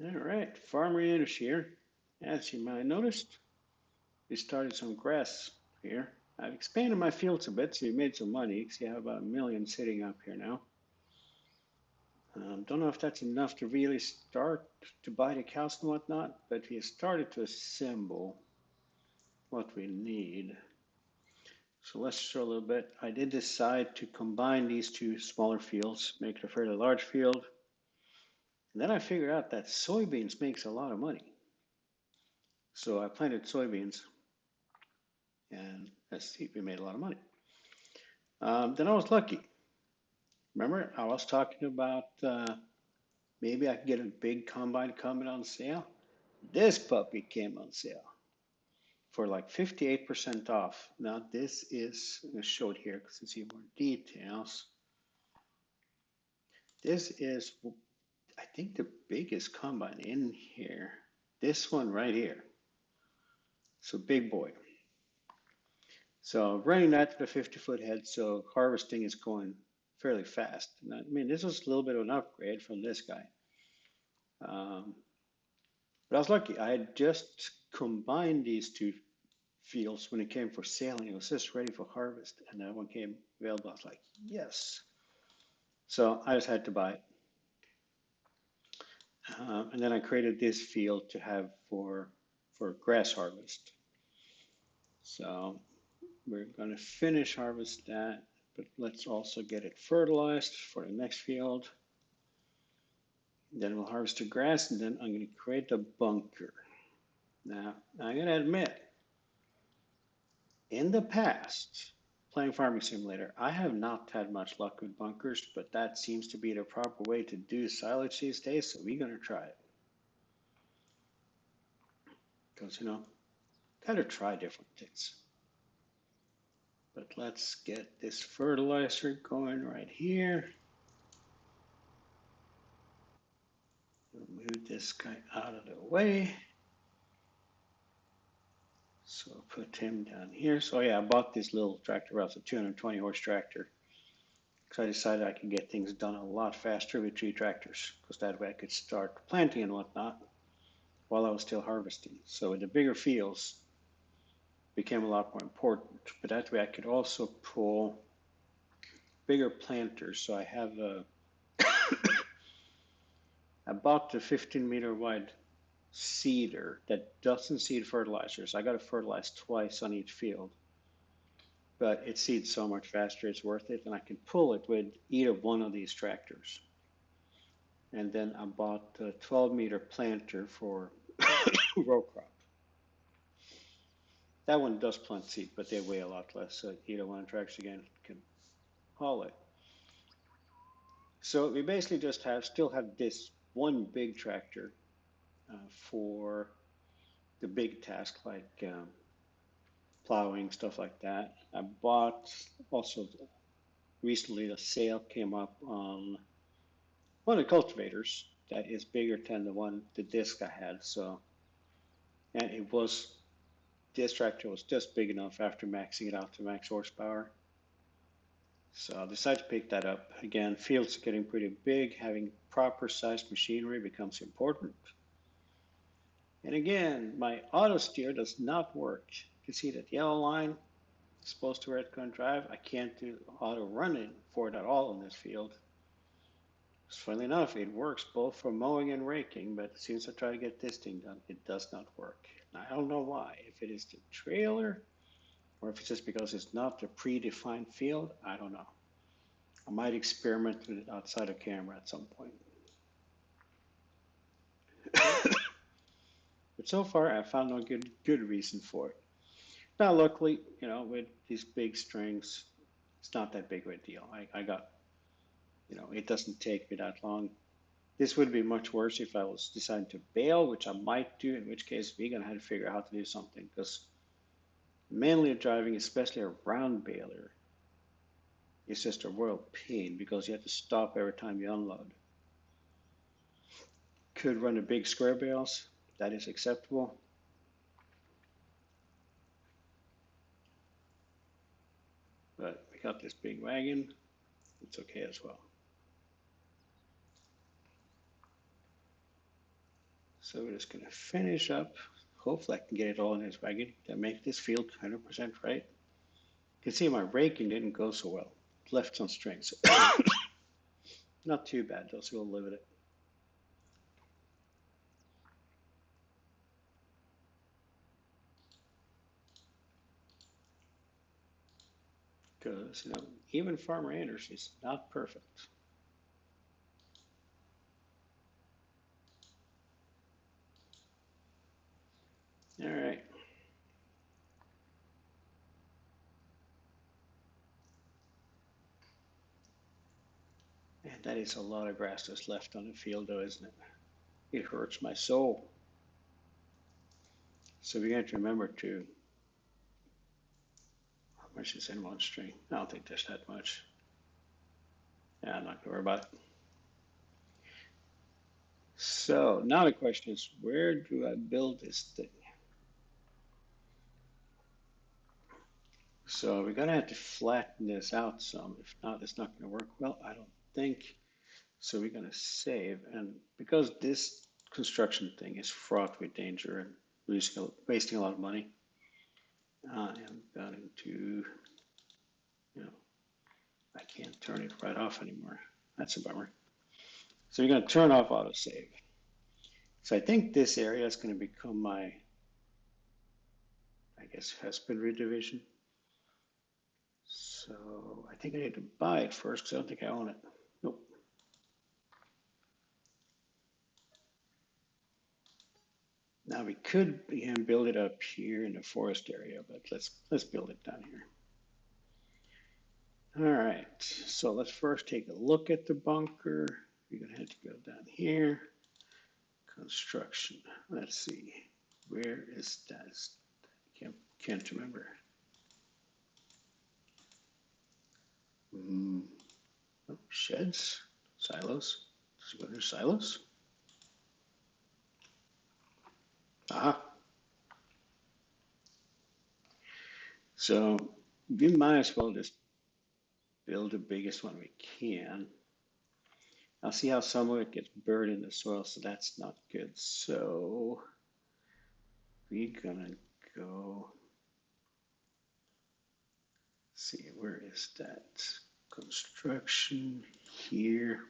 All right, Farmer Yanish here. As you might have noticed, we started some grass here. I've expanded my fields a bit, so we made some money because you have about 1 million sitting up here now. Don't know if that's enough to really start to buy the cows and whatnot, but we started to assemble what we need. So let's show a little bit. I did decide to combine these two smaller fields, make it a fairly large field. And then I figured out that soybeans makes a lot of money. So I planted soybeans and let's see, we made a lot of money. Then I was lucky. Remember, I was talking about maybe I could get a big combine coming on sale. This puppy came on sale for like 58% off. Now, this is, I'm going to show it here because you see more details. This is, I think, the biggest combine in here. This one right here. So, big boy. So, running that to the 50-foot head, so harvesting is going fairly fast. And I mean, this was a little bit of an upgrade from this guy. Um, but I was lucky. I had just combined these two fields when it came for sale, and it was just ready for harvest. And that one came available. I was like, yes. So I just had to buy it. And then I created this field to have for grass harvest. So we're going to finish harvest that, but let's also get it fertilized for the next field. Then we'll harvest the grass, and then I'm going to create a bunker. Now, I'm going to admit, in the past, playing Farming Simulator, I have not had much luck with bunkers, but that seems to be the proper way to do silage these days, so we're going to try it. Because, gotta try different things. But let's get this fertilizer going right here. We'll move this guy out of the way. So I'll put him down here. So yeah, I bought this little tractor. Well, it's a 220 horse tractor. Because I decided I could get things done a lot faster with 3 tractors. Because that way I could start planting and whatnot while I was still harvesting. So with the bigger fields, it became a lot more important. But that way I could also pull bigger planters. So I have a I bought the 15-meter wide seeder that doesn't seed fertilizers. I got to fertilize twice on each field, but it seeds so much faster, it's worth it, and I can pull it with either one of these tractors. And then I bought a 12-meter planter for row crop. That one does plant seed, but they weigh a lot less, so either one of the tractors again can haul it. So we basically just still have this one big tractor for the big task like plowing, stuff like that. I bought also recently the sale came up on one of the cultivators that is bigger than the disc I had. So, and it was, this tractor was just big enough after maxing it out to max horsepower. So I decided to pick that up. Again, fields are getting pretty big. Having proper sized machinery becomes important. And again, my auto steer does not work. You can see that yellow line supposed to where it's going to drive. I can't do auto running for it at all in this field. Funnily enough, it works both for mowing and raking, but as soon as I try to get this thing done, it does not work. And I don't know why. If it is the trailer or if it's just because it's not the predefined field, I don't know. I might experiment with it outside of camera at some point. But so far, I found no good reason for it. Now, luckily, with these big strings, it's not that big of a deal. I got, it doesn't take me that long. This would be much worse if I was deciding to bail, which I might do, in which case we're going to have to figure out how to do something because manually driving, especially a round baler, is just a royal pain because you have to stop every time you unload. Could run the big square bales, that is acceptable. But we got this big wagon, it's okay as well. So we're just gonna finish up. Hopefully I can get it all in this wagon to make this field 100% right. You can see my raking didn't go so well. Left some strings. Not too bad though, so we'll live with it. Because, even Farmer Anders is not perfect. All right. And that is a lot of grass that's left on the field though, isn't it? It hurts my soul. So we got to remember to, how much is in one string? I don't think there's that much. Yeah, I'm not gonna worry about it. So now the question is, where do I build this thing? So we're gonna have to flatten this out some. If not, it's not gonna work well, I don't think. So we're gonna save, and because this construction thing is fraught with danger and wasting a lot of money, I am going to, you know, I can't turn it right off anymore. That's a bummer. So you're going to turn off autosave. So I think this area is going to become my, I guess, husbandry division. So I think I need to buy it first because I don't think I own it. Nope. Now we could again build it up here in the forest area, but let's build it down here. All right, so let's first take a look at the bunker. We're gonna have to go down here. Construction. Let's see. Where is that? Can't remember. Mm, oh, sheds, silos. Does it go to silos? Ah, so we might as well just build the biggest one we can. I'll see how some of it gets buried in the soil, so that's not good. So we're gonna go see, where is that? Construction here.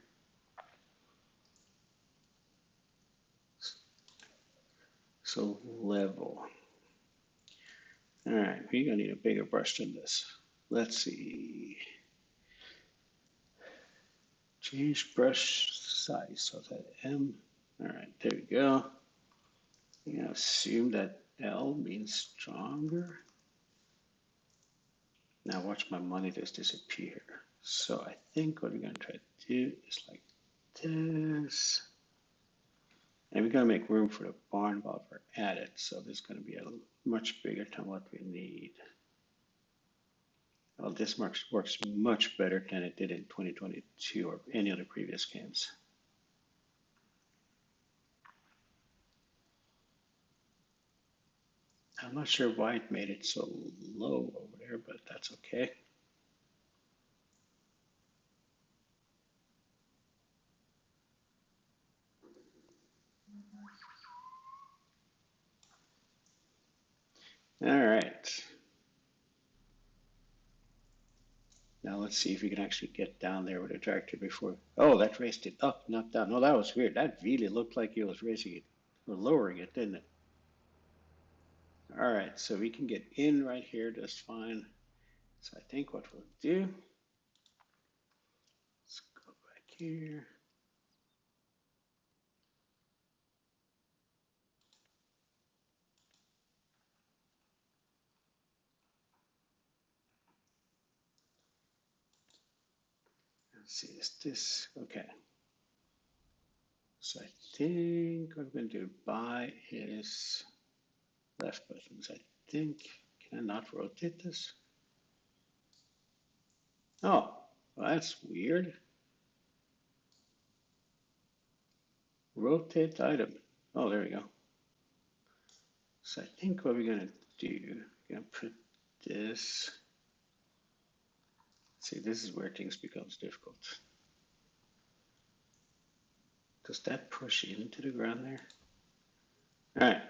So level. All right, we're gonna need a bigger brush than this. Let's see. Change brush size, so that M. All right, there we go. I'm gonna assume that L means stronger. Now watch my money just disappear. So I think what we're gonna try to do is like this. And we're gonna make room for the barn while we're at it. So this is gonna be a much bigger than what we need. Well, this works much better than it did in 2022 or any other previous games. I'm not sure why it made it so low over there, but that's okay. All right. Now let's see if we can actually get down there with a tractor before. Oh, that raced it up, not down. No, that was weird. That really looked like it was racing it or lowering it, didn't it? All right, so we can get in right here just fine. So I think what we'll do, let's go back here. Let's see, is this okay? So I think what I'm going to do, buy is left buttons. I think, can I not rotate this? Oh, well, that's weird. Rotate item. Oh, there we go. So I think what we're gonna do, we're gonna put this. See, this is where things becomes difficult. Does that push into the ground there? All right.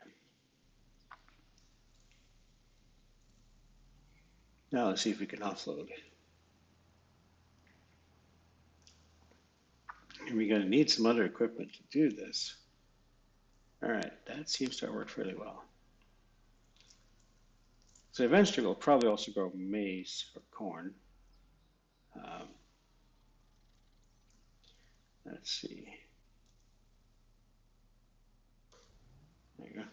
Now let's see if we can offload. And we're going to need some other equipment to do this. All right, that seems to have worked fairly well. So eventually we'll probably also grow maize or corn. Um, let's see. There you go.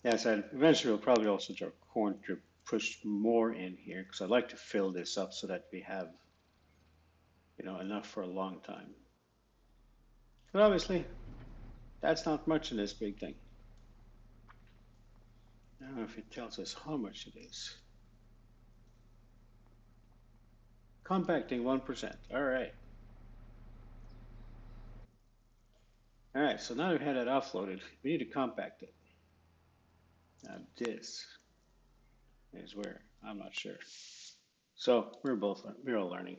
Yeah, so eventually we'll probably also grow corn to push more in here because I'd like to fill this up so that we have, enough for a long time. But obviously, that's not much in this big thing. I don't know if it tells us how much it is. Compacting 1%. All right. All right, so now we've had it offloaded, we need to compact it. Now this is where I'm not sure. So we're all learning,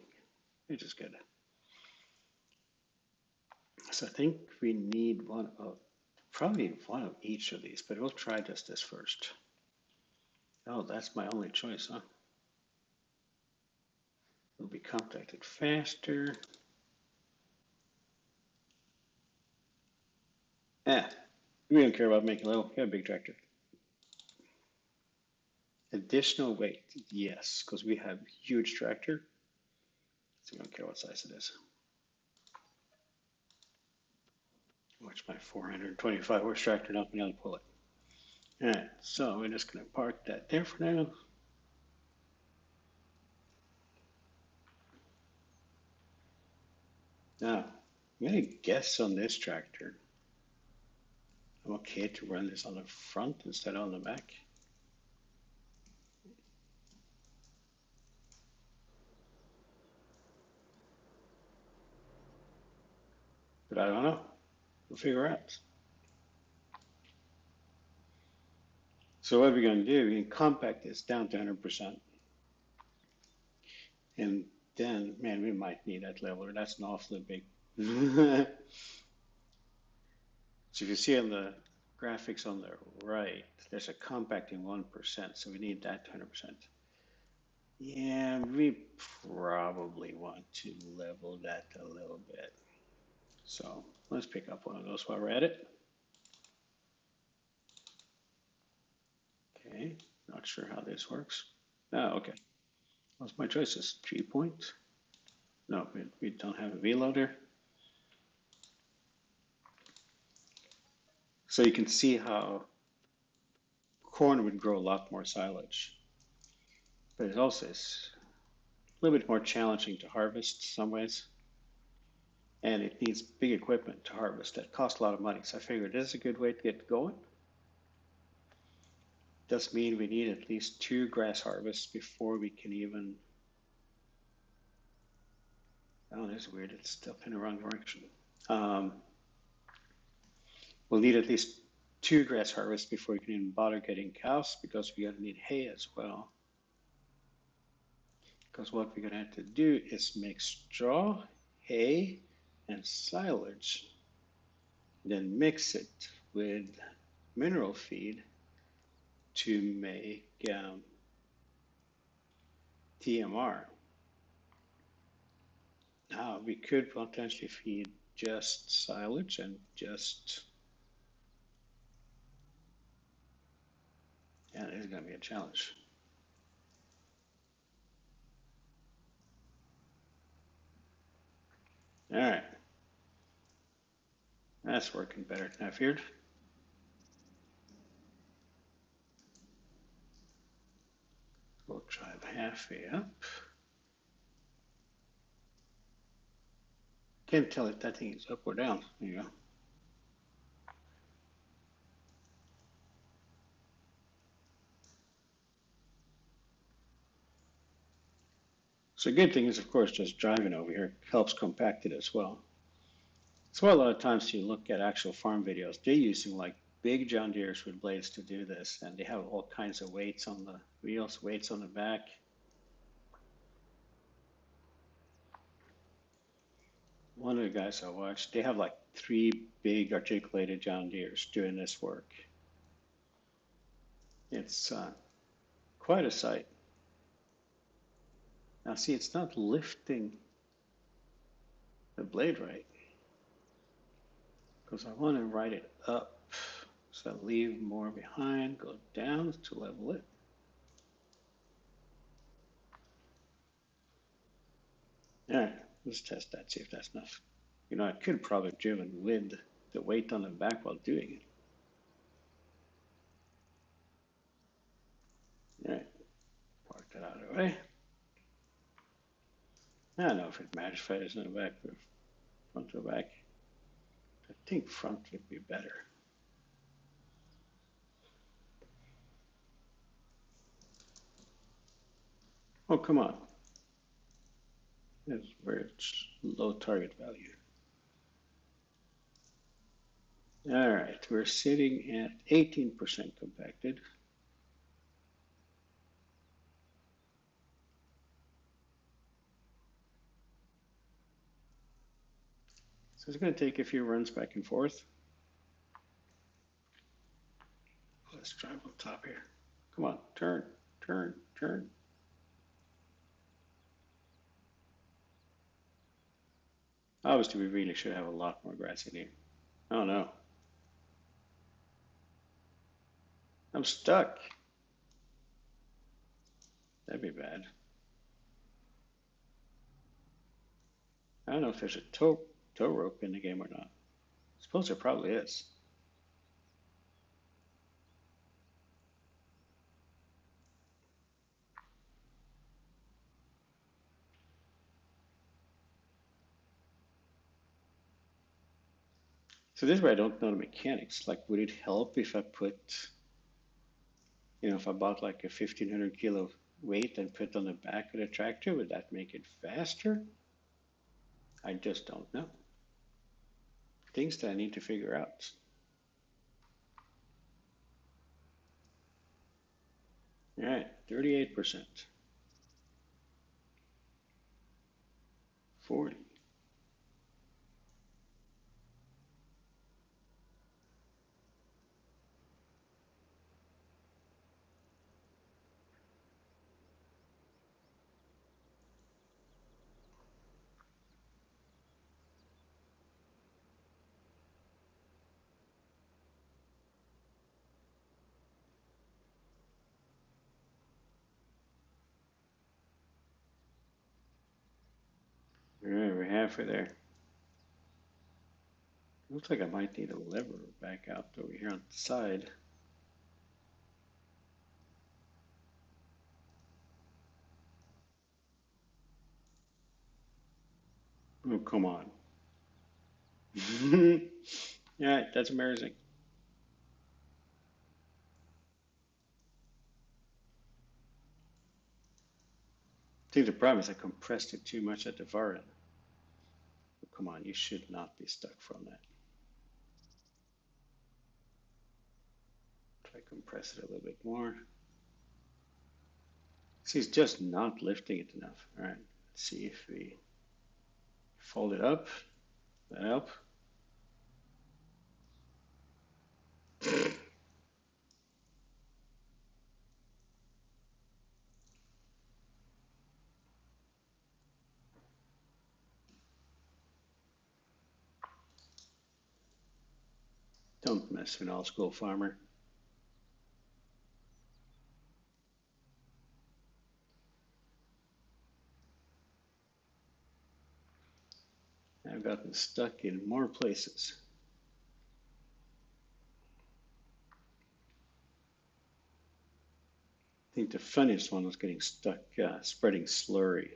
which is good. So I think we need probably one of each of these, but we'll try just this first. Oh, that's my only choice, huh? It'll be compacted faster. We don't care about making little. We have a big tractor. Additional weight, yes, because we have huge tractor. So we don't care what size it is. Watch my 425 horse tractor not being able to pull it. All right, so we're just going to park that there for now. Now, I'm going to guess on this tractor, I'm okay to run this on the front instead of on the back. But I don't know. We'll figure out. So what we're going to do, we can compact this down to 100%. And then, man, we might need that leveler. That's an awfully big. So if you see on the graphics on the right, there's a compacting 1%, so we need that to 100%. Yeah, we probably want to level that a little bit. So let's pick up one of those while we're at it. Okay, not sure how this works. Oh, okay. What's my choices? 3-point? No, we don't have a V-loader. So you can see how corn would grow a lot more silage. But it also is a little bit more challenging to harvest in some ways. And it needs big equipment to harvest that costs a lot of money. So I figured this is a good way to get going. Does mean we need at least 2 grass harvests before we can even. Oh, that's weird. It's still in the wrong direction. We'll need at least 2 grass harvests before we can even bother getting cows because we're going to need hay as well. Because what we're going to have to do is make straw, hay, and silage, then mix it with mineral feed to make TMR. Now, we could potentially feed just silage and just. Yeah, it is going to be a challenge. All right. That's working better than I feared. We'll drive halfway up. Can't tell if that thing is up or down. There you go. So the good thing is, of course, just driving over here helps compact it as well. That's why a lot of times you look at actual farm videos, they're using like big John Deeres with blades to do this, and they have all kinds of weights on the wheels, weights on the back. one of the guys I watched, they have like three big articulated John Deeres doing this work. It's quite a sight. Now, see, it's not lifting the blade right because I want to ride it up. So I leave more behind, go down to level it. All right, let's test that, see if that's enough. You know, I could probably have driven with the weight on the back while doing it. All right, park that out of the way. I don't know if it matters if it's in the back or front or back. I think front would be better. Oh, come on. That's very low target value. All right, we're sitting at 18% compacted. So it's going to take a few runs back and forth. Let's drive on top here. Come on, turn, turn, turn. Obviously, we really should have a lot more grass in here. Oh no, I'm stuck. That'd be bad. I don't know if there's a tow rope in the game or not. I suppose there probably is. So this is where I don't know the mechanics. Like, would it help if I put, if I bought like a 1,500 kilo weight and put on the back of the tractor? Would that make it faster? I just don't know. Things that I need to figure out. All right, 38%, 40. All right, we're halfway there. Looks like I might need a lever back out over here on the side. Oh, come on. Yeah, that's embarrassing. I think the problem is I compressed it too much at the far end. Oh, come on, you should not be stuck from that. Try to compress it a little bit more. See, it's just not lifting it enough. All right, let's see if we fold it up. That help? Don't mess with an old school farmer. I've gotten stuck in more places. I think the funniest one was getting stuck spreading slurry.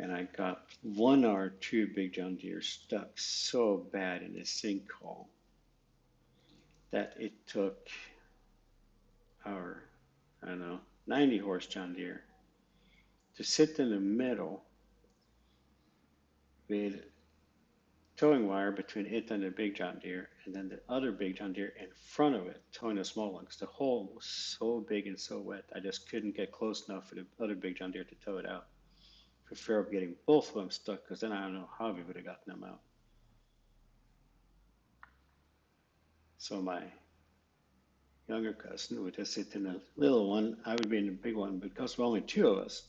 And I got one or two big John Deere stuck so bad in a sinkhole that it took our, I don't know, 90 horse John Deere to sit in the middle with towing wire between it and the big John Deere, and then the other big John Deere in front of it, towing the small one, because the hole was so big and so wet, I just couldn't get close enough for the other big John Deere to tow it out. prefer getting both of them stuck because then I don't know how we would have gotten them out. So my younger cousin would just sit in the little one. I would be in the big one. Because we're only two of us,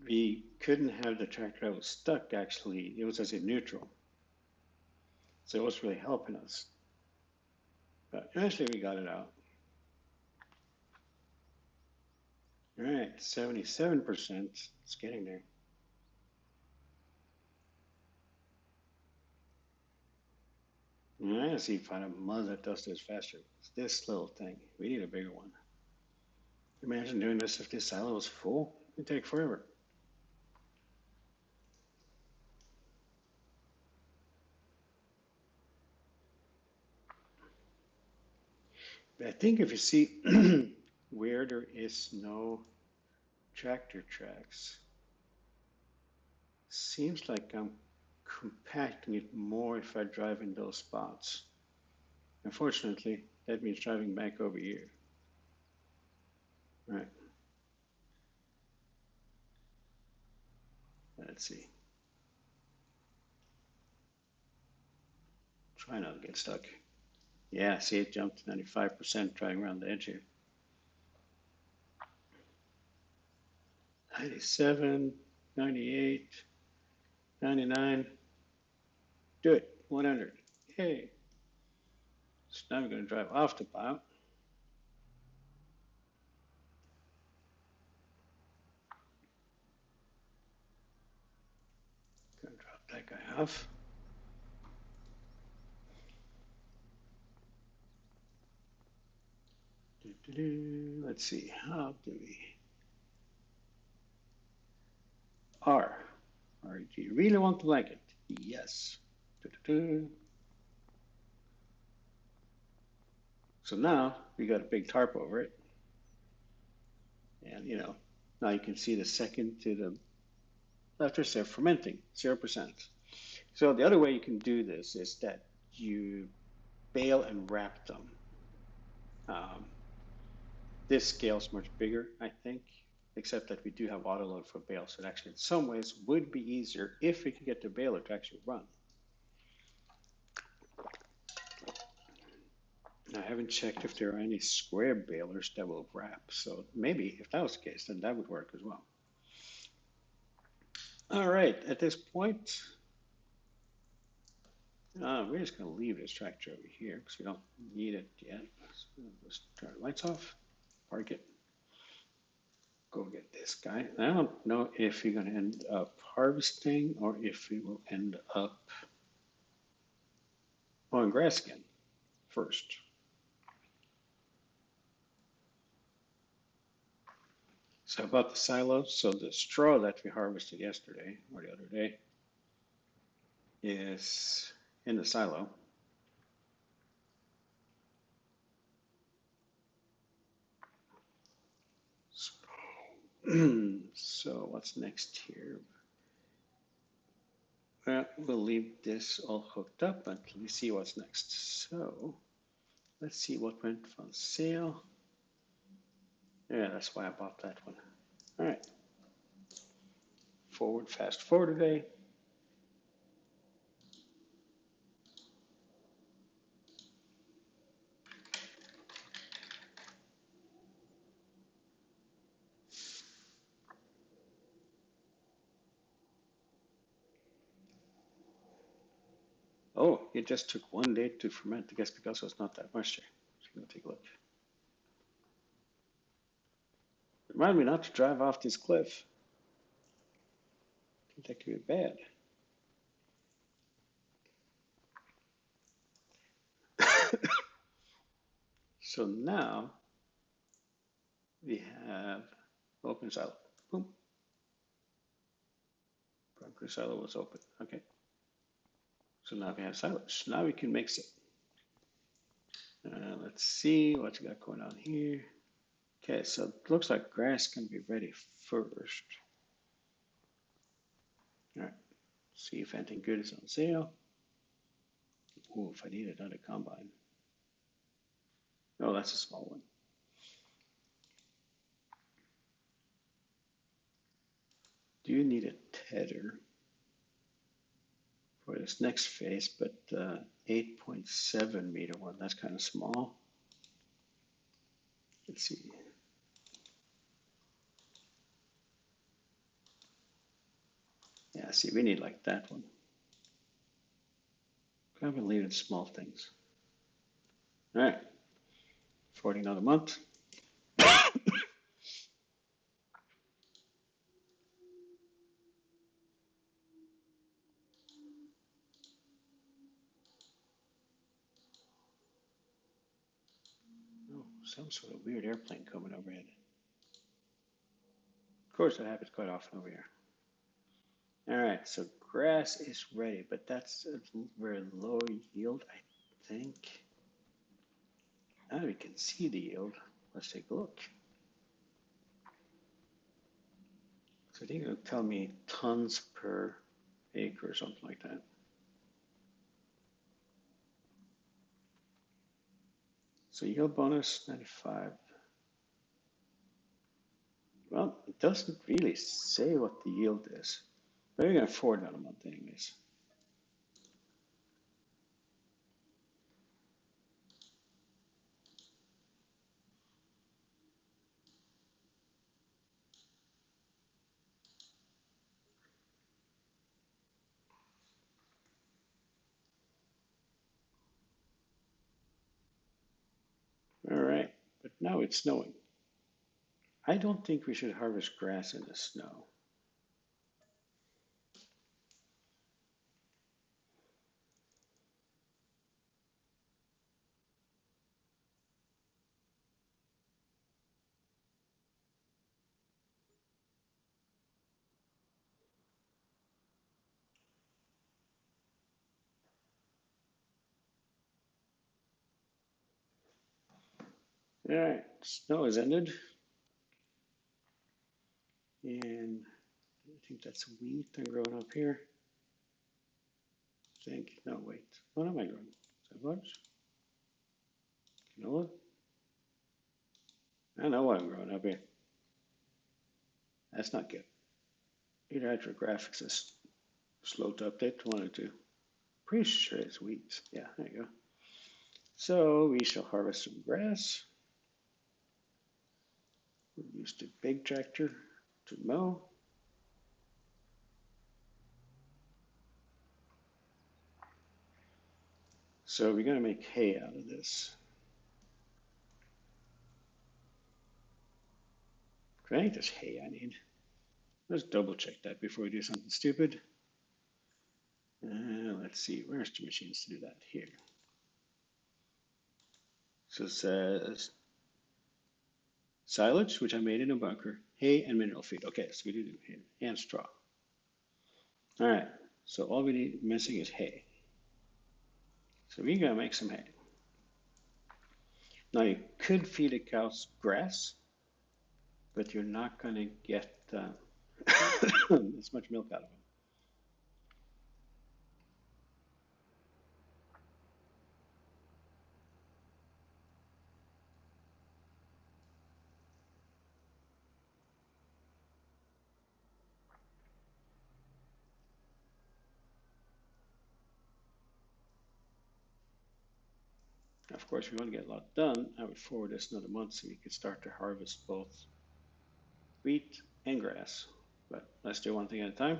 we couldn't have the tractor that was stuck actually. It was as in neutral. So it was really helping us. But eventually we got it out. All right, 77%. It's getting there. All right, let's see if I find a mother that does this faster. It's this little thing. We need a bigger one. Imagine doing this if this silo was full. It'd take forever. But I think if you see where there is no tractor tracks, seems like I'm compacting it more if I drive in those spots. Unfortunately, that means driving back over here. All right, let's see. Try not to get stuck. Yeah, see it jumped to 95% driving around the edge here. 97, 98, 99. Do it. 100. Yay. So now we're going to drive off the pile. Going to drop that guy off. Let's see. How do we? R. R. Do you really want the blanket? Yes. So now we got a big tarp over it. And now you can see the second to the left is fermenting, 0%. So the other way you can do this is that you bale and wrap them. This scale's much bigger, I think, except that we do have auto load for bale. So it actually, in some ways, would be easier if we could get the baler to actually run. I haven't checked if there are any square balers that will wrap. So maybe if that was the case, then that would work as well. All right, at this point, we're just going to leave this tractor over here because we don't need it yet. So let's turn the lights off, park it, go get this guy. I don't know if you're going to end up harvesting or if we will end up mowing grass again first. So about the silos, so the straw that we harvested yesterday or the other day is in the silo. So what's next here? Well, we'll leave this all hooked up until we see what's next. So let's see what went on sale. Yeah, that's why I bought that one. All right. Forward, fast forward today. Oh, it just took 1 day to ferment. I guess because it's not that moisture. So I'm gonna take a look. Remind me not to drive off this cliff. I think that could be bad. So now we have open silo. Boom. Broker silo was open. Okay. So now we have silage. Now we can mix it. Let's see what you got going on here. Okay, so it looks like grass can be ready first. All right, see if anything good is on sale. Oh, if I need another combine. Oh, that's a small one. do need a tether for this next phase, but 8.7 meter one, that's kind of small. Let's see. Yeah, see, we need like that one. I believe in small things. All right, 40 another month. Oh, some sort of weird airplane coming overhead. Of course, that happens quite often over here. All right, so grass is ready, but that's a very low yield, I think. Now we can see the yield. Let's take a look. So I think it'll tell me tons per acre or something like that. So yield bonus 95. Well, it doesn't really say what the yield is. But we're going to forward that a month anyways. All right, but now it's snowing. I don't think we should harvest grass in the snow. All right, snow has ended. And I think that's wheat I'm growing up here. I think, no, wait, what am I growing? Is that what? Canola? I know what I'm growing up here. That's not good. Either graphics is slow to update to 1 or 2. Pretty sure it's wheat. Yeah, there you go. So we shall harvest some grass. We'll use the big tractor to mow. So we're going to make hay out of this. I think there's hay I need. Let's double check that before we do something stupid. Let's see, where's the machines to do that? Here. So it says silage, which I made in a bunker, hay and mineral feed. Okay, so we do hay and straw. All right, so all we need missing is hay. So we're gonna make some hay. Now you could feed the cows grass, but you're not gonna get as much milk out of them. Of course, if you want to get a lot done, I would forward this another month so we could start to harvest both wheat and grass. But let's do one thing at a time.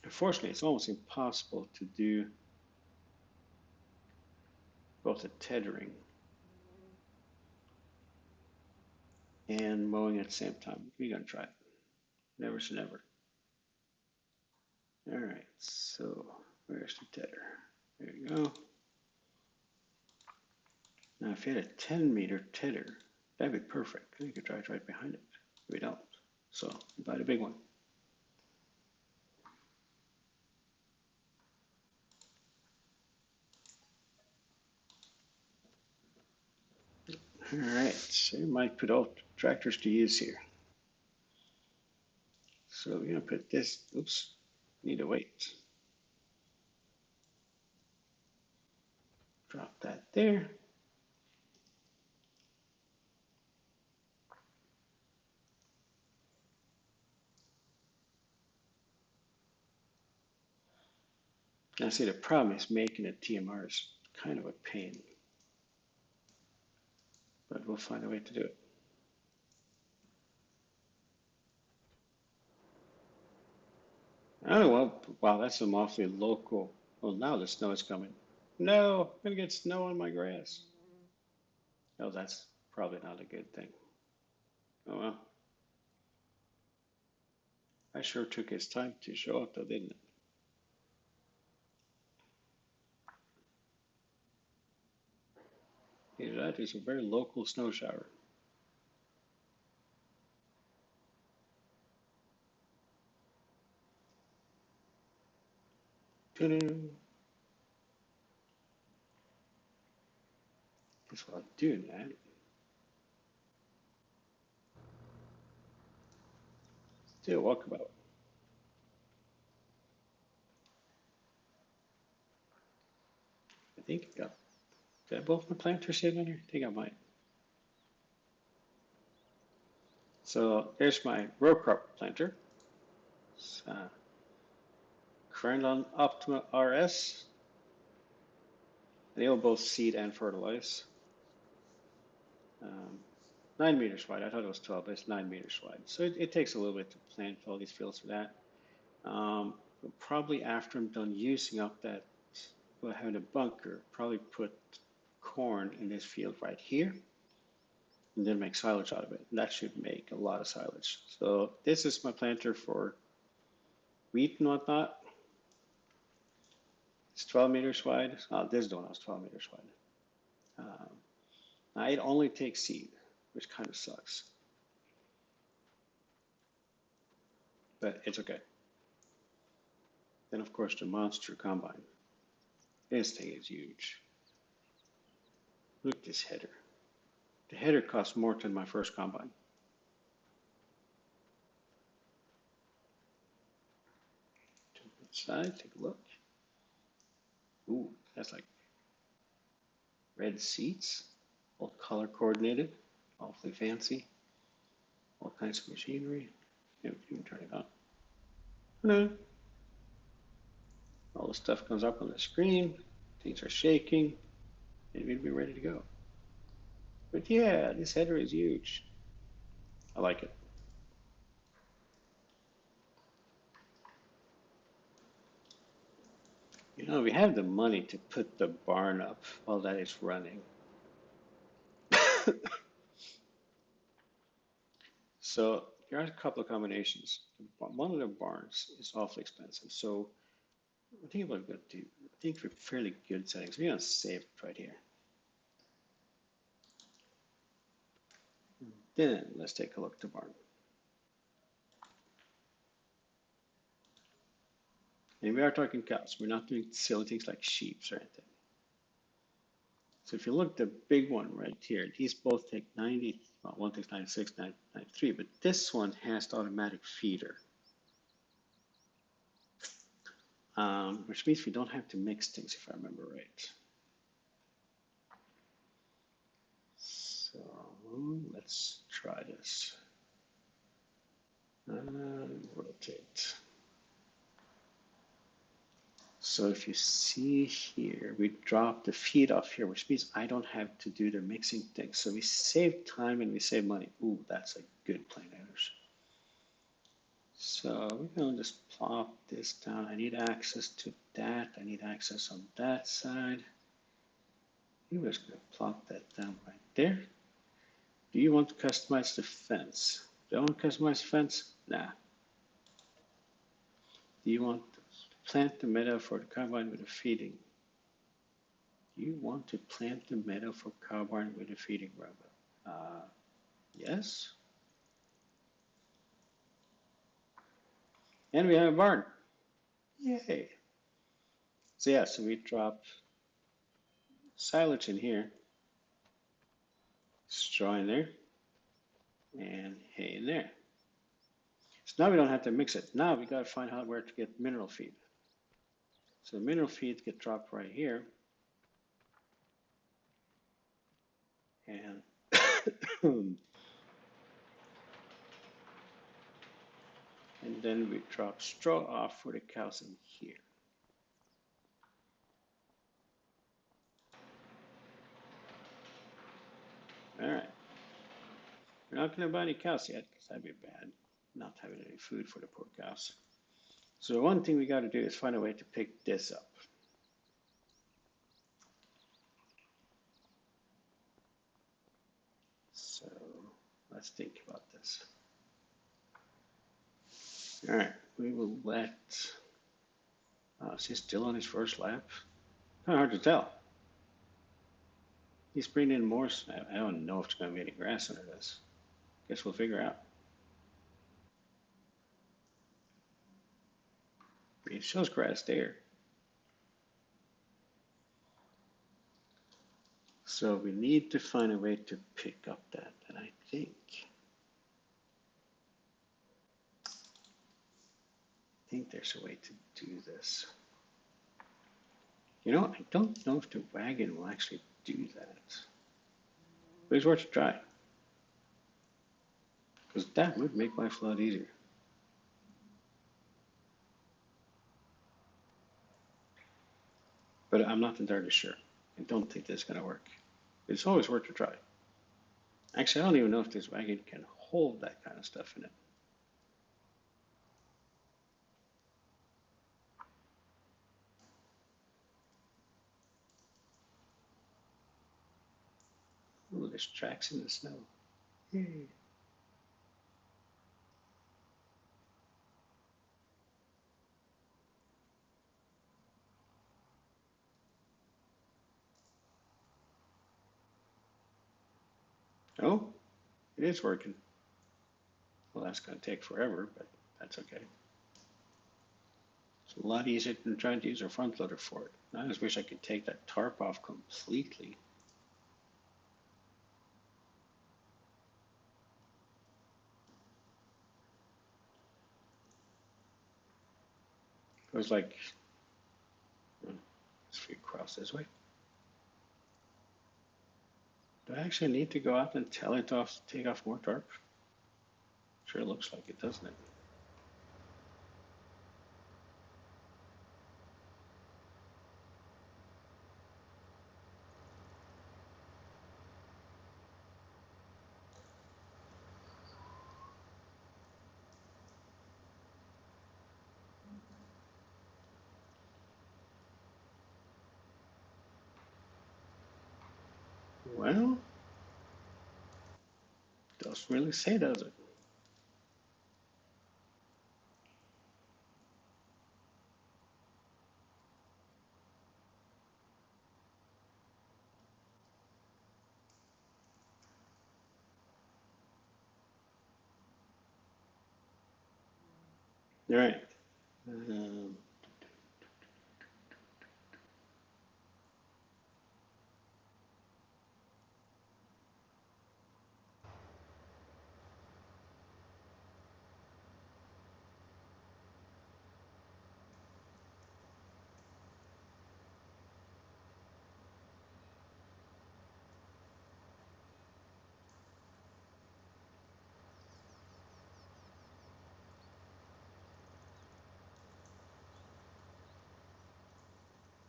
Unfortunately, it's almost impossible to do both the tethering and mowing at the same time. We're gonna try it. Never say never. All right, so where's the tether? There you go. Now, if you had a 10-meter tether, that'd be perfect. You could drive right behind it. We don't. So buy the big one. All right, so you might put all tractors to use here. So we're gonna put this, oops, need to wait. Drop that there. Now see, the problem is making a TMR is kind of a pain, but we'll find a way to do it. Oh, well, wow, that's some awfully local. Well, now the snow is coming. No, I'm gonna get snow on my grass. Oh, that's probably not a good thing. Oh well, I sure took his time to show up though, didn't it? Yeah, that is a very local snow shower. Ta-da. Guess what I'll do, Nat? Do a walkabout. I think I got, did I both my planters sitting on here? I think I might. So there's my row crop planter. It's, Crandon Optima RS. They will both seed and fertilize. Um, 9 meters wide. I thought it was 12, but it's 9 meters wide. So it takes a little bit to plant all these fields for that. But probably after I'm done using up that, well, having a bunker, probably put corn in this field right here and then make silage out of it. And that should make a lot of silage. So this is my planter for wheat and whatnot. It's 12 meters wide. This one was 12 meters wide. Now it only takes seed, which kind of sucks, but it's okay. Then of course the monster combine. This thing is huge. Look at this header. The header costs more than my first combine. Side, take a look. Ooh, that's like red seats, all color coordinated, awfully fancy, all kinds of machinery. You can turn it on. Hello. All the stuff comes up on the screen, things are shaking, and we'd be ready to go. But yeah, this header is huge. I like it. You know, we have the money to put the barn up while that is running. So there are a couple of combinations. One of the barns is awfully expensive. So I think what we're going to do, I think we're fairly good settings. We're going to save it right here. Then let's take a look at the barn. And we are talking cows. We're not doing silly things like sheep or anything. So if you look at the big one right here, these both take 90, well, one takes 96, 93, but this one has the automatic feeder, which means we don't have to mix things if I remember right. So let's try this. Rotate. So if you see here, we drop the feed off here, which means I don't have to do the mixing thing. So we save time and we save money. Ooh, that's a good plan, Anders. So we're going to just plop this down. I need access to that. I need access on that side. We're just going to plop that down right there. Do you want to customize the fence? Do I want to customize the fence? Nah. Do you want to plant the meadow for the combine with a feeding? Do you want to plant the meadow for combine with a feeding robot? Yes. And we have a barn. Yay. So yeah, so we dropped silage in here, straw in there, and hay in there. So now we don't have to mix it. Now we got to find out where to get mineral feed. So the mineral feed get dropped right here. And and then we drop straw off for the cows in here. We're not going to buy any cows yet because that'd be bad, not having any food for the poor cows. So the one thing we got to do is find a way to pick this up. So let's think about this. All right, we will let. Is he still on his first lap? Kind of hard to tell. He's bringing in more. I don't know if there's going to be any grass under this. Guess we'll figure out. It shows grass there. So we need to find a way to pick up that, and I think there's a way to do this. You know, I don't know if the wagon will actually do that. But it's worth a try. Because that would make life a lot easier. But I'm not entirely sure. I don't think this is going to work. It's always worth a try. Actually, I don't even know if this wagon can hold that kind of stuff in it. Oh, there's tracks in the snow. Yay. Oh, it is working. Well, that's going to take forever, but that's okay. It's a lot easier than trying to use a front loader for it. I just wish I could take that tarp off completely. It was like, let's cross this way. Do I actually need to go out and tell it to take off more tarp? Sure looks like it, doesn't it? Well, doesn't really say, does it? All right. Um,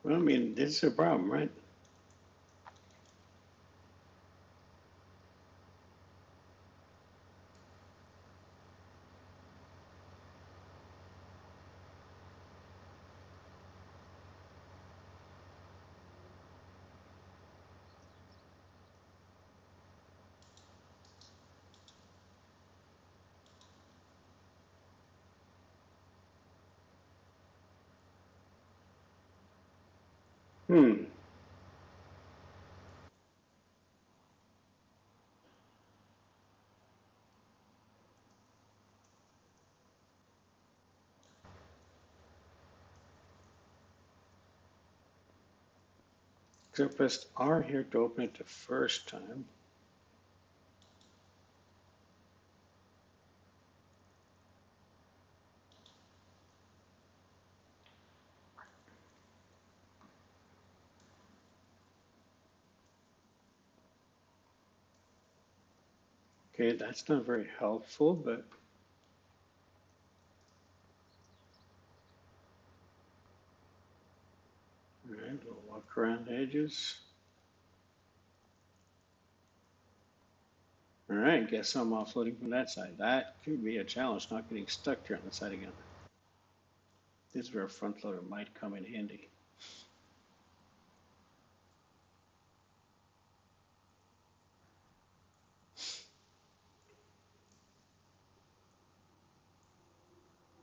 well, I mean, this is a problem, right? Hmm. So I pressed R here to open it the first time. Okay, that's not very helpful, but all right, we'll walk around the edges. All right, guess I'm offloading from that side. That could be a challenge, not getting stuck here on the side again. This is where a front loader might come in handy.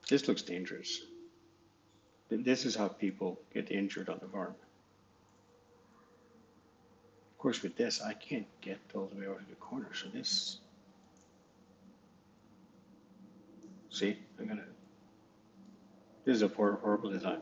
This looks dangerous. This is how people get injured on the farm. Of course, with this, I can't get all the way over to the corner. So this, see, this is a poor, horrible design.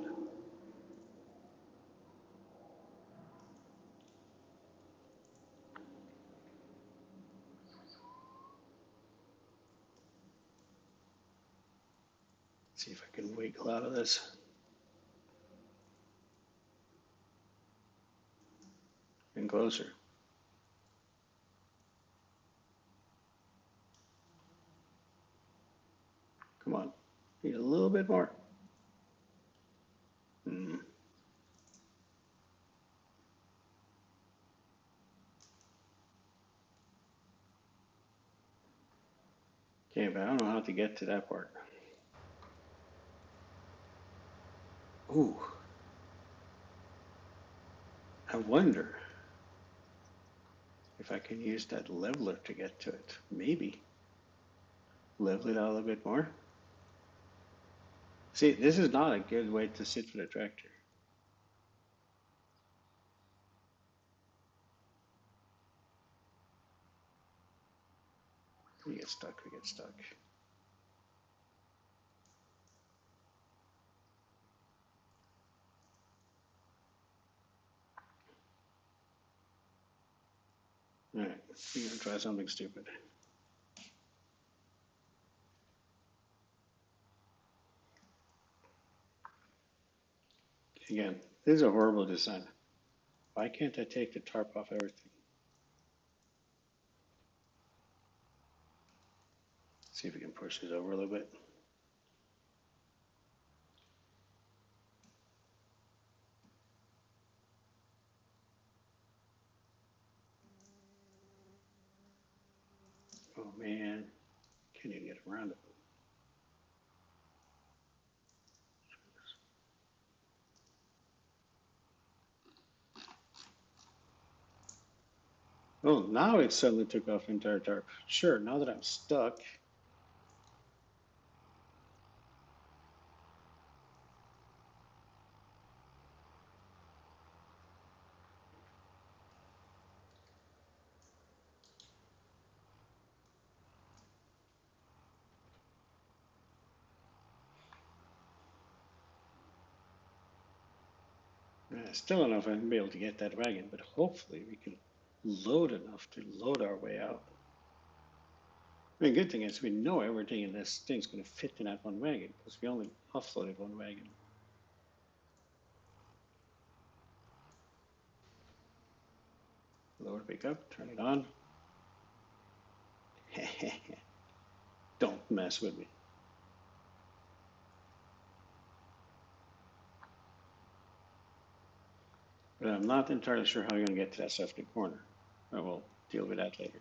Let's see if I can wiggle out of this. And closer. Come on, need a little bit more. Hmm. Okay, but I don't know how to get to that part. Ooh, I wonder if I can use that leveler to get to it. Maybe. Level it out a little bit more. See, this is not a good way to sit for the tractor. We get stuck, we get stuck. All right, we're gonna try something stupid. Again, this is a horrible design. Why can't I take the tarp off everything? See if we can push this over a little bit. Oh man, can't even get around it. Oh, now it suddenly took off the entire tarp. Sure, now that I'm stuck. I still don't know if I'm gonna be able to get that wagon, but hopefully we can load enough to load our way out. I mean, good thing is we know everything in this thing's going to fit in that one wagon because we only offloaded one wagon. Lower pickup, turn it on. Don't mess with me. But I'm not entirely sure how you're going to get to that second corner. I will deal with that later.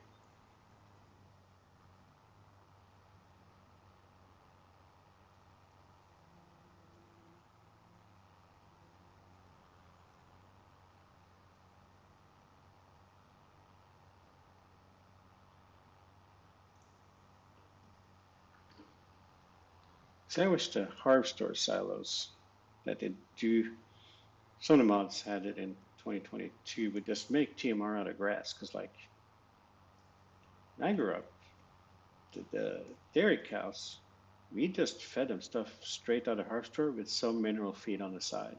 So I wish the Harvestor silos that they do, some of the mods had it in 2022, would just make TMR out of grass. Because, like, when I grew up, the dairy cows, we just fed them stuff straight out of Harvestor with some mineral feed on the side.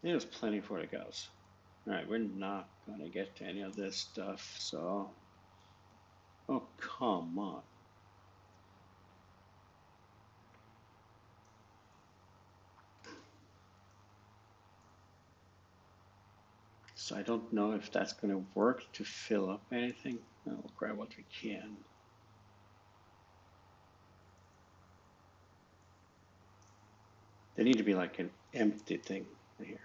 It was plenty for the cows. All right, we're not going to get to any of this stuff, so. Oh, come on. So I don't know if that's going to work to fill up anything. We'll grab what we can. They need to be like an empty thing here.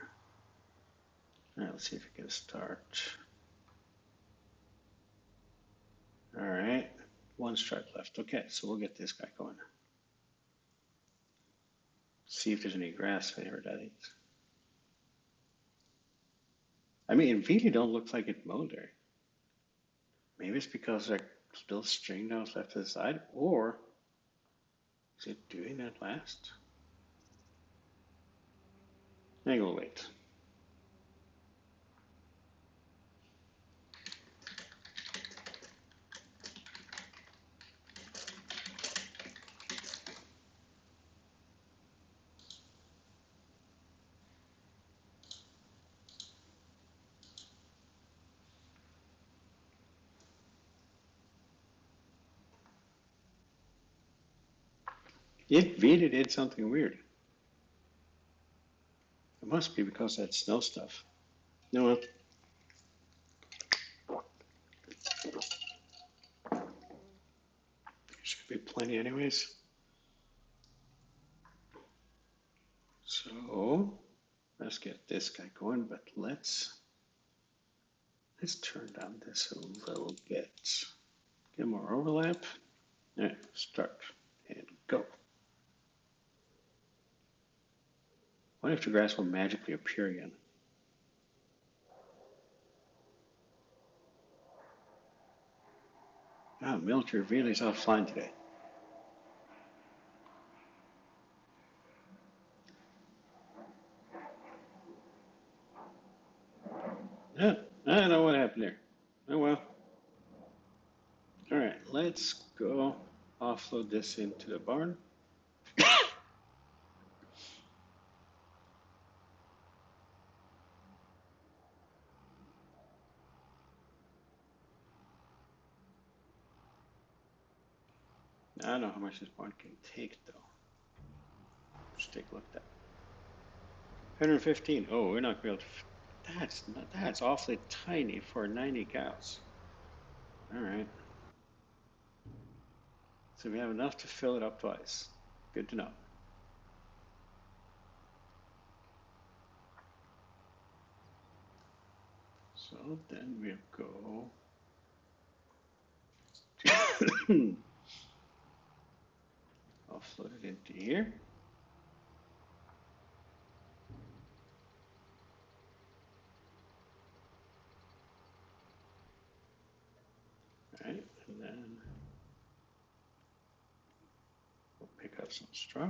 All right, let's see if we can start. All right, one strike left. Okay, so we'll get this guy going. See if there's any grass favored. I mean, it really don't look like it mowed there. Maybe it's because there's little string that was left to the side, or is it doing that last? I think we'll wait. It really did something weird. It must be because of that snow stuff. You know what? Should be plenty anyways. So let's get this guy going, but let's turn down this a little bit. Get more overlap. All right, start and go. What if the grass will magically appear again? Ah, military really is offline today. Yeah, I don't know what happened there. Oh well. All right, let's go offload this into the barn. I don't know how much this barn can take though. Let's take a look at that. 115. Oh, we're not going to be able to. That's awfully tiny for 90 cows. All right. So we have enough to fill it up twice. Good to know. So then we'll go offload it into here. All right, and then we'll pick up some straw.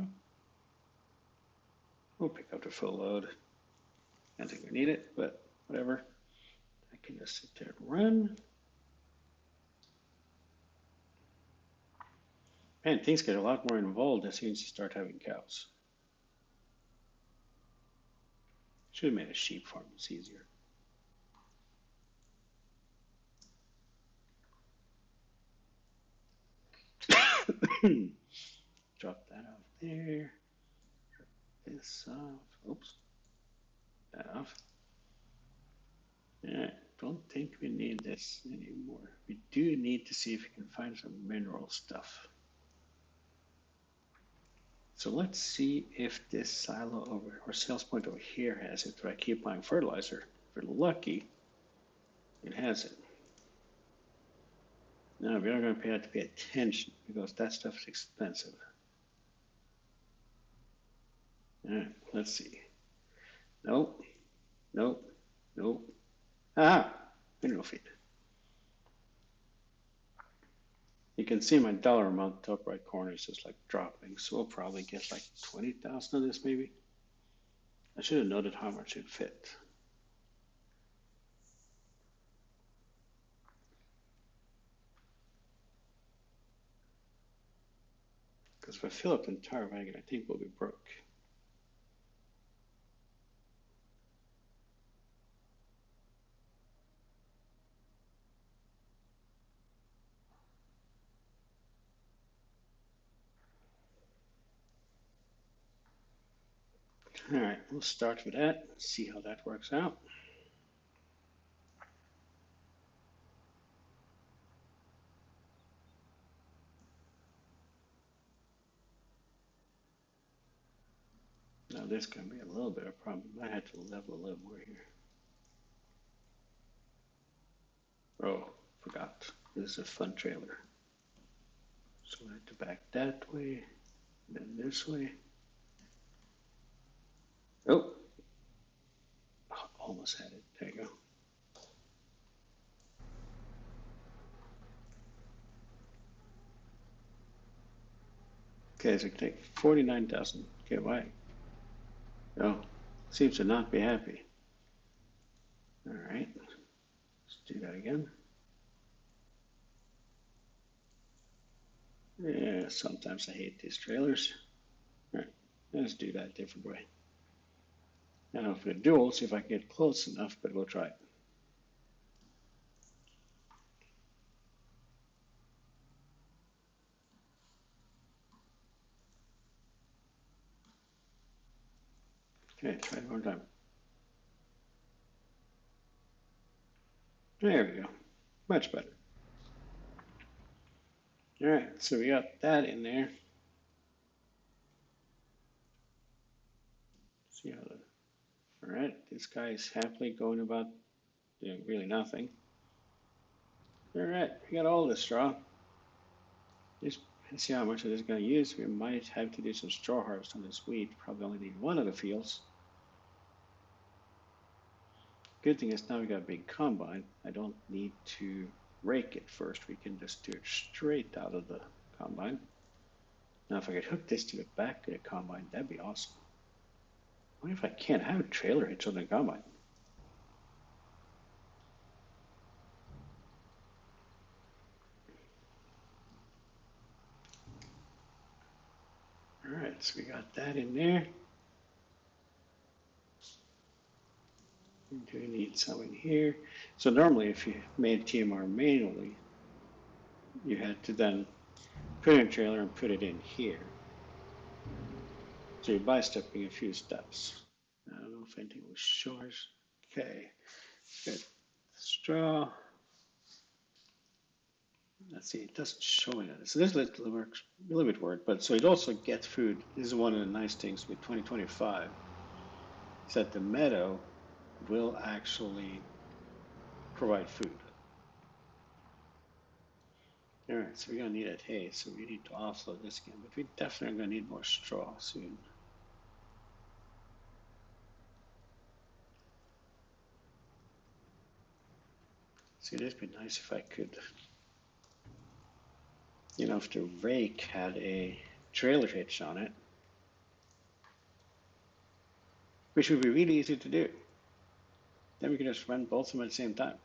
We'll pick up the full load. I don't think we need it, but whatever. I can just sit there and run. Man, things get a lot more involved as soon as you start having cows. Should have made a sheep farm. It's easier. Drop that off there. This off. Oops. That off. Yeah, don't think we need this anymore. We do need to see if we can find some mineral stuff. So let's see if this silo over or sales point over here has it. If I keep buying fertilizer, if we're lucky, it has it. No, we're not going to have to pay attention because that stuff is expensive. All right, let's see. Nope, nope, nope. Ah, mineral feed. You can see my dollar amount top right corner is just like dropping. So we'll probably get like 20,000 of this maybe. I should have noted how much it fit. Because if I fill up the entire wagon, I think we'll be broke. All right, we'll start with that, see how that works out. Now this can be a little bit of a problem. I had to level a little more here. Oh, forgot. This is a fun trailer. So I have to back that way, then this way. Oh, almost had it. There you go. Okay, so take 49,000. Okay, why? Oh, seems to not be happy. All right, let's do that again. Yeah, sometimes I hate these trailers. All right, let's do that a different way. Now for the dual, see if I can get close enough, but we'll try it. Okay, try it one more time. There we go. Much better. All right, so we got that in there. See how the, all right, this guy is happily going about doing really nothing. All right, we got all the straw. Let's see how much of this is going to use. We might have to do some straw harvest on this wheat. Probably only need one of the fields. Good thing is now we got a big combine. I don't need to rake it first. We can just do it straight out of the combine. Now if I could hook this to the back of the combine, that'd be awesome. I wonder if I can't have a trailer hitch on the combine. All right, so we got that in there. We do need some in here. So normally if you made TMR manually, you had to then put in a trailer and put it in here. So you're by-stepping a few steps. I don't know if anything was short. Okay, good. Straw. Let's see, it doesn't show it. So this little works a little bit weird, but so it also gets food. This is one of the nice things with 2025 is that the meadow will actually provide food. All right, so we're gonna need that hay, so we need to offload this again, but we definitely are gonna need more straw soon. See, it'd be nice if I could, you know, if the rake had a trailer hitch on it, which would be really easy to do. Then we could just run both of them at the same time.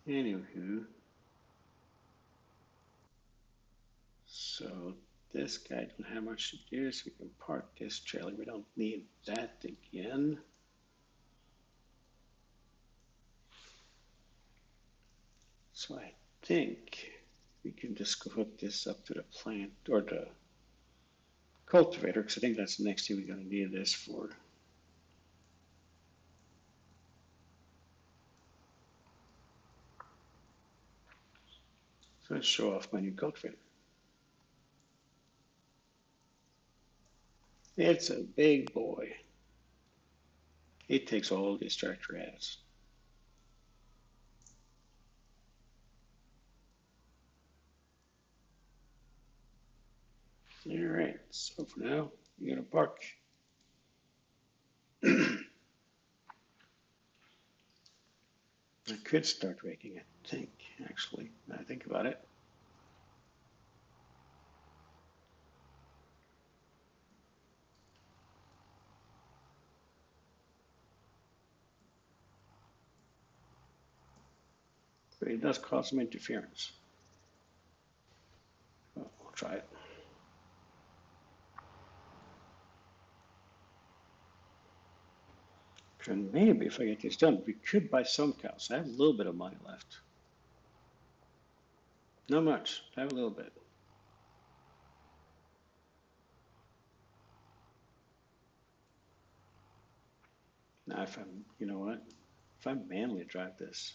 Anywho, so this guy don't have much to do, so we can park this trailer. We don't need that again. So I think we can just go hook this up to the plant or the cultivator, because I think that's the next thing we're going to need this for. So let's show off my new cultivator. It's a big boy. It takes all this tractor has. All right, so for now, you're gonna park. I could start raking, I think, actually, now I think about it. But it does cause some interference. Well, we'll try it. And maybe if I get this done, we could buy some cows. I have a little bit of money left. Not much, I have a little bit. Now if I'm, you know what? If I manually drive this,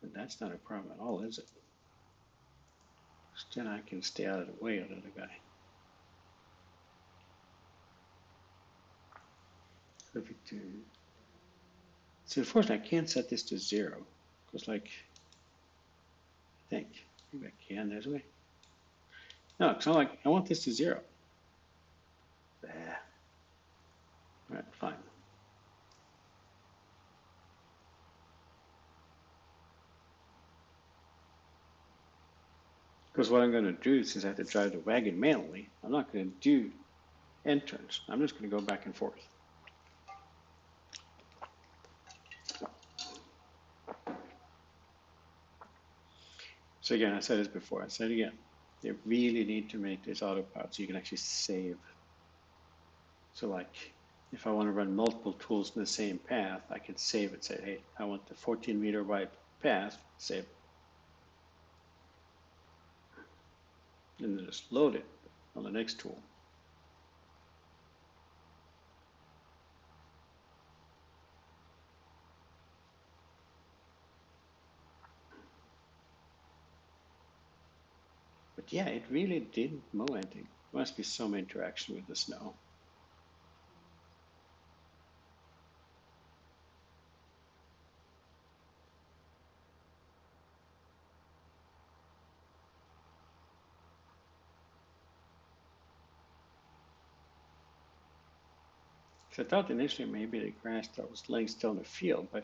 then that's not a problem at all, is it? Then I can stay out of the way of the other guy. Perfect. So unfortunately, I can't set this to 0. Because like, I think, maybe I can, there's a way. No, because I'm like, I want this to 0. Bah. All right, fine. Because what I'm going to do, since I have to drive the wagon manually, I'm not going to do end turns. I'm just going to go back and forth. So again, I said this before, I said it again. You really need to make this autopilot so you can actually save. So like, if I want to run multiple tools in the same path, I can save it, say, hey, I want the 14-meter wide path, save it. And then just load it on the next tool. But yeah, it really didn't mow anything. There must be some interaction with the snow. So I thought initially maybe the grass that was laying still in the field, but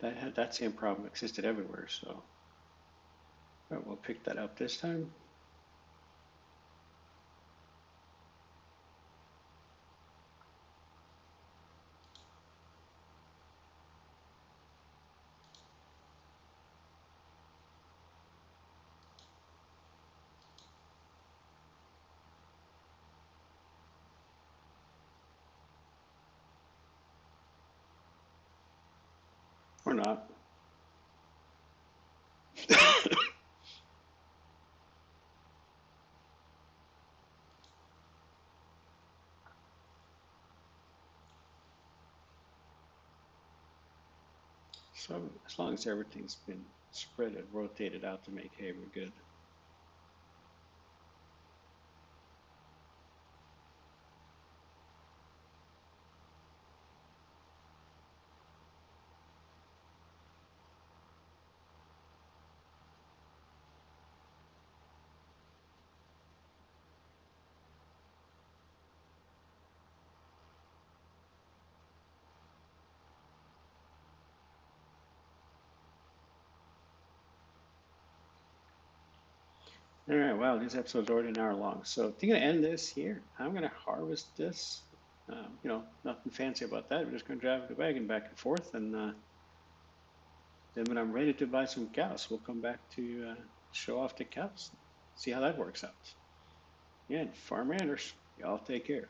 that same problem existed everywhere. So we'll pick that up this time. Or not. So as long as everything's been spread and rotated out to make hay, we're good. All right, wow, this episode's already an hour long. So I'm going to end this here. I'm going to harvest this. Nothing fancy about that. We're just going to drive the wagon back and forth. And then when I'm ready to buy some cows, we'll come back to show off the cows. See how that works out. Yeah, and Farm Anders, y'all take care.